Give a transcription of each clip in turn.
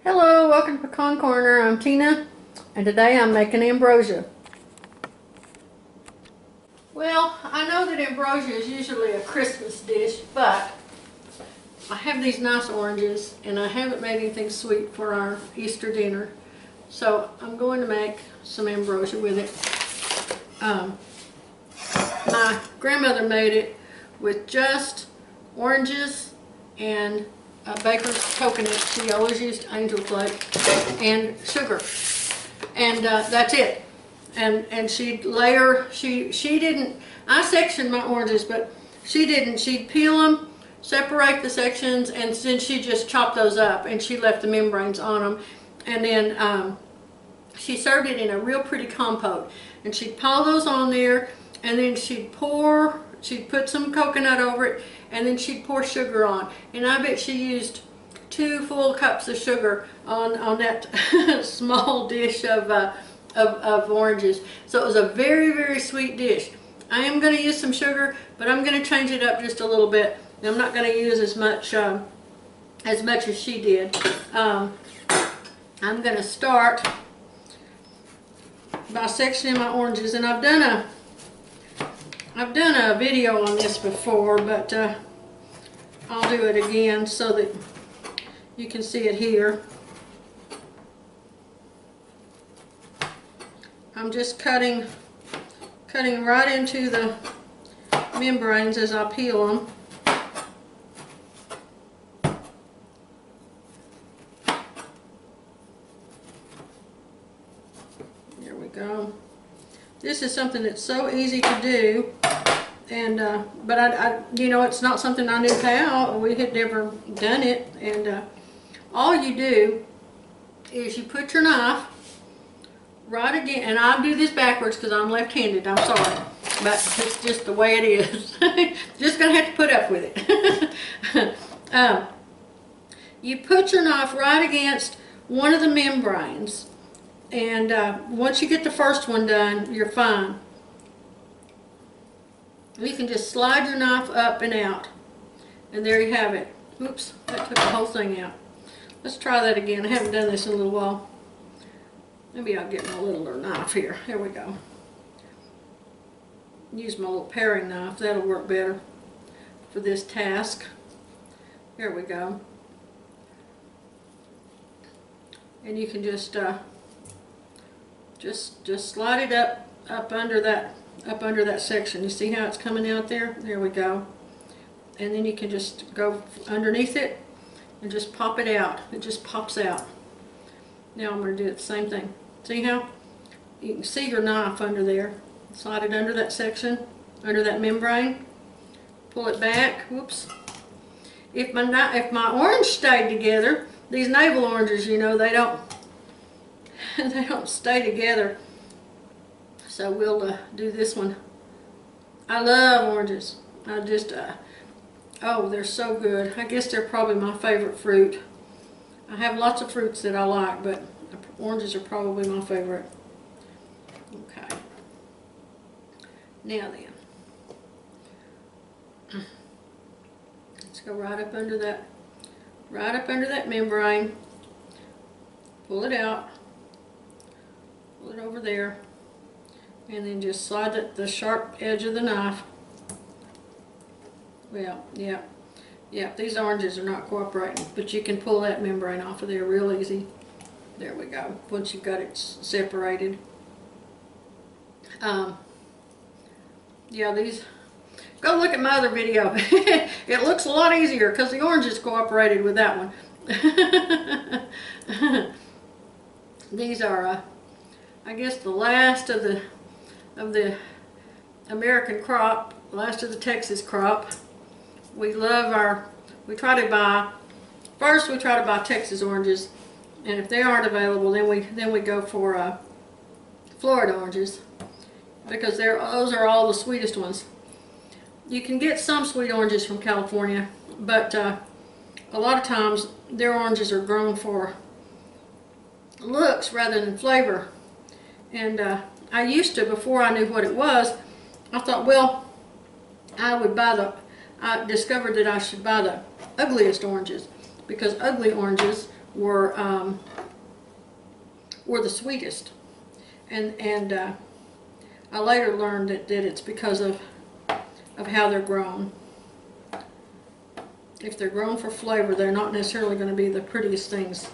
Hello, welcome to Pecan Corner. I'm Tina, and today I'm making ambrosia. Well, I know that ambrosia is usually a Christmas dish, but I have these nice oranges, and I haven't made anything sweet for our Easter dinner, so I'm going to make some ambrosia with it. My grandmother made it with just oranges and baker's coconut. She always used angel flake and sugar, and that's it. And she'd layer. She didn't. I sectioned my oranges, but she didn't. She'd peel them, separate the sections, and then she just chopped those up, and she left the membranes on them. And then she served it in a real pretty compote, and she'd pile those on there, and then she'd put some coconut over it, and then she'd pour sugar on. And I bet she used 2 full cups of sugar on that small dish of oranges. So it was a very, very sweet dish. I am going to use some sugar, but I'm going to change it up just a little bit. I'm not going to use as much as she did. I'm going to start by sectioning my oranges, and I've done a video on this before, but I'll do it again so that you can see it here. I'm just cutting right into the membranes as I peel them. There we go. This is something that's so easy to do, and but I you know, it's not something I knew how. We had never done it, and all you do is you put your knife right again, and I do this backwards because I'm left-handed. I'm sorry, but it's just the way it is. Just gonna have to put up with it. You put your knife right against one of the membranes. And once you get the first one done, you're fine. You can just slide your knife up and out. And there you have it. Oops, that took the whole thing out. Let's try that again. I haven't done this in a little while. Maybe I'll get my littler knife here. Here we go. Use my little paring knife. That'll work better for this task. Here we go. And you can just slide it up under that section. You see how it's coming out there? There we go. And then you can just go underneath it and just pop it out. It just pops out. Now I'm going to do the same thing. See how? You can see your knife under there. Slide it under that section, under that membrane. Pull it back. Whoops. If my orange stayed together, these navel oranges, you know, they don't stay together. So we'll do this one. I love oranges. I just, oh, they're so good. I guess they're probably my favorite fruit. I have lots of fruits that I like, but oranges are probably my favorite. Okay. Now then, let's go right up under that membrane. Pull it out. Pull it over there, and then just slide the sharp edge of the knife. Well, yeah, these oranges are not cooperating, but you can pull that membrane off of there real easy. There we go, once you've got it separated. Yeah, these, go look at my other video. It looks a lot easier because the oranges cooperated with that one. These are I guess the last of the American crop, last of the Texas crop. We try to buy Texas oranges, and if they aren't available, then we go for Florida oranges, because those are all the sweetest ones. You can get some sweet oranges from California, but a lot of times their oranges are grown for looks rather than flavor. And I used to, before I knew what it was, I thought, well, I discovered that I should buy the ugliest oranges, because ugly oranges were the sweetest. And I later learned that it's because of how they're grown. If they're grown for flavor, they're not necessarily going to be the prettiest things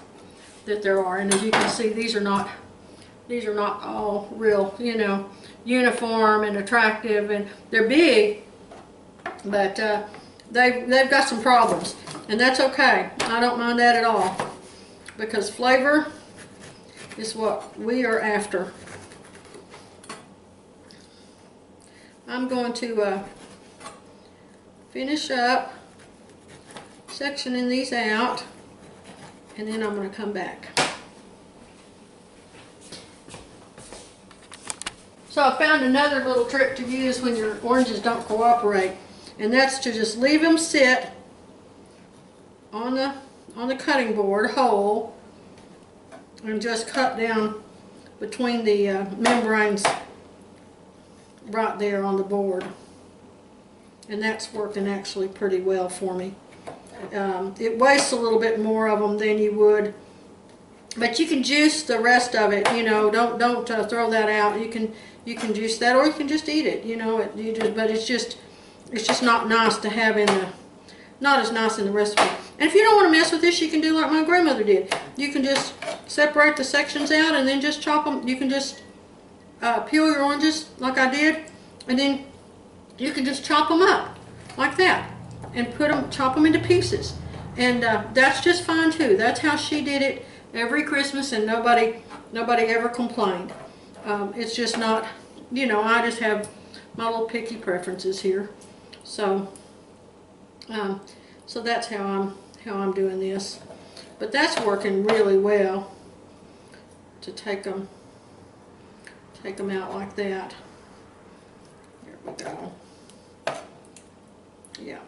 that there are. And as you can see, these are not all real, you know, uniform and attractive, and they're big, but they've got some problems, and that's okay. I don't mind that at all, because flavor is what we are after. I'm going to finish up sectioning these out, and then I'm going to come back. So I found another little trick to use when your oranges don't cooperate, and that's to just leave them sit on the cutting board whole, and just cut down between the membranes right there on the board. And that's working actually pretty well for me. It wastes a little bit more of them than you would, but you can juice the rest of it. You know, don't throw that out. You can juice that, or you can just eat it. You know, but it's just not nice to have in the, not as nice in the recipe. And if you don't want to mess with this, you can do like my grandmother did. You can just separate the sections out and then just chop them. You can just peel your oranges like I did, and then you can just chop them up like that and chop them into pieces. And that's just fine too. That's how she did it every Christmas, and nobody ever complained. It's just not, you know, I just have my little picky preferences here. So so that's how I'm doing this. But that's working really well to take them out like that. There we go. Yep.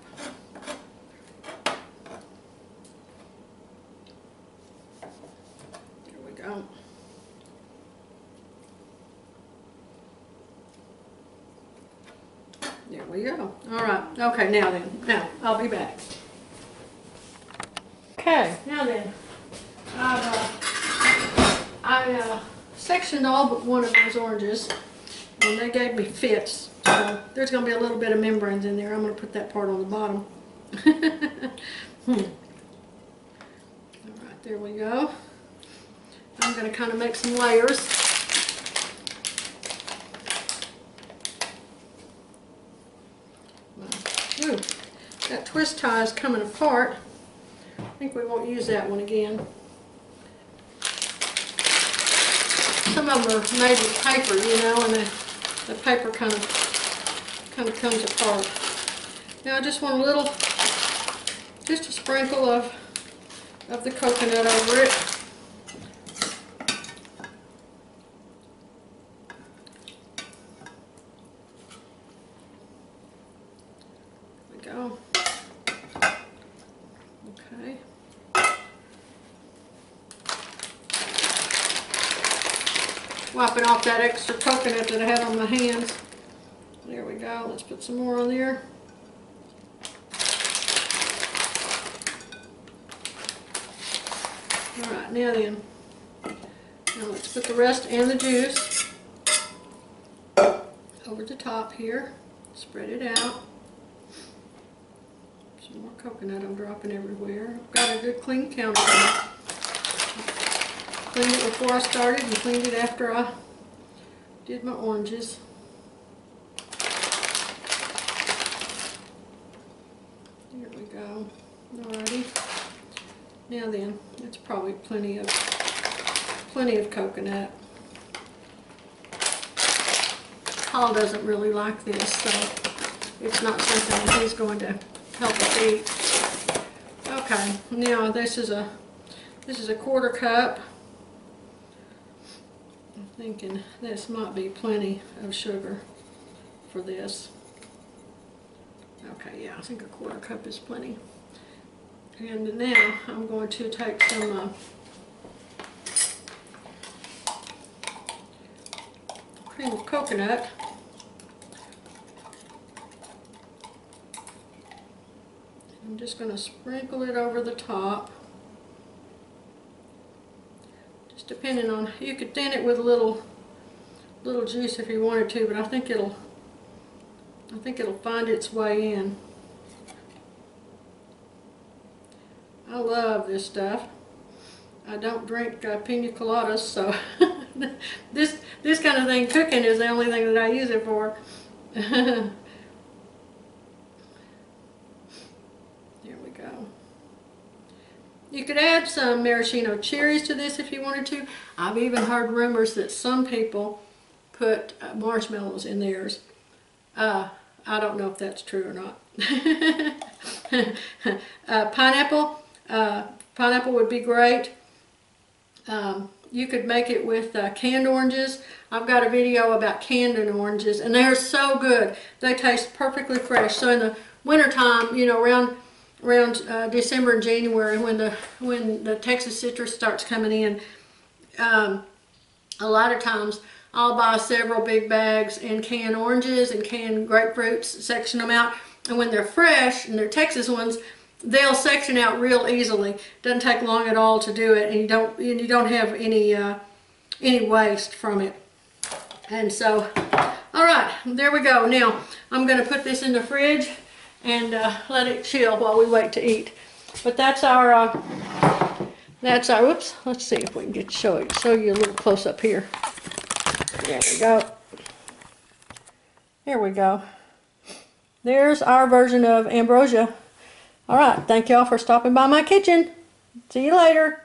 There we go. There we go. All right. Okay, now then. Now, I'll be back. Okay, now then. I sectioned all but one of those oranges, and they gave me fits. So there's going to be a little bit of membranes in there. I'm going to put that part on the bottom. All right, there we go. I'm going to kind of make some layers. Ooh, that twist tie is coming apart. I think we won't use that one again. Some of them are made with paper, you know, and the paper kind of comes apart. Now I just want just a sprinkle of the coconut over it. There we go. Okay. Wiping off that extra coconut that I had on my hands. There we go. Let's put some more on there. Alright, now then. Now let's put the rest and the juice over the top here. Spread it out. Some more coconut I'm dropping everywhere. I've got a good clean countertop. Cleaned it before I started and cleaned it after I did my oranges. There we go. Alrighty. Now then, it's probably plenty of coconut. Paul doesn't really like this, so it's not something that he's going to help us eat. Okay, now this is a 1/4 cup. I'm thinking this might be plenty of sugar for this. Okay, yeah, I think a 1/4 cup is plenty. And now I'm going to take some cream of coconut. I'm just going to sprinkle it over the top. Just depending on, you could thin it with a little juice if you wanted to, but I think it'll find its way in. I love this stuff. I don't drink pina coladas, so this kind of thing, cooking, is the only thing that I use it for. There we go. You could add some maraschino cherries to this if you wanted to. I've even heard rumors that some people put marshmallows in theirs. I don't know if that's true or not. Pineapple would be great. You could make it with canned oranges. I've got a video about canned oranges, and they're so good. They taste perfectly fresh. So in the wintertime, you know, around December and January, when the Texas citrus starts coming in, a lot of times I'll buy several big bags and canned oranges and canned grapefruits, section them out, and when they're fresh, and they're Texas ones, they'll section out real easily. Doesn't take long at all to do it, and you don't have any waste from it. And so, all right, there we go. Now I'm going to put this in the fridge and let it chill while we wait to eat. But that's our whoops. Let's see if we can show you a little close up here. There we go. There we go. There's our version of ambrosia. All right, thank y'all for stopping by my kitchen. See you later.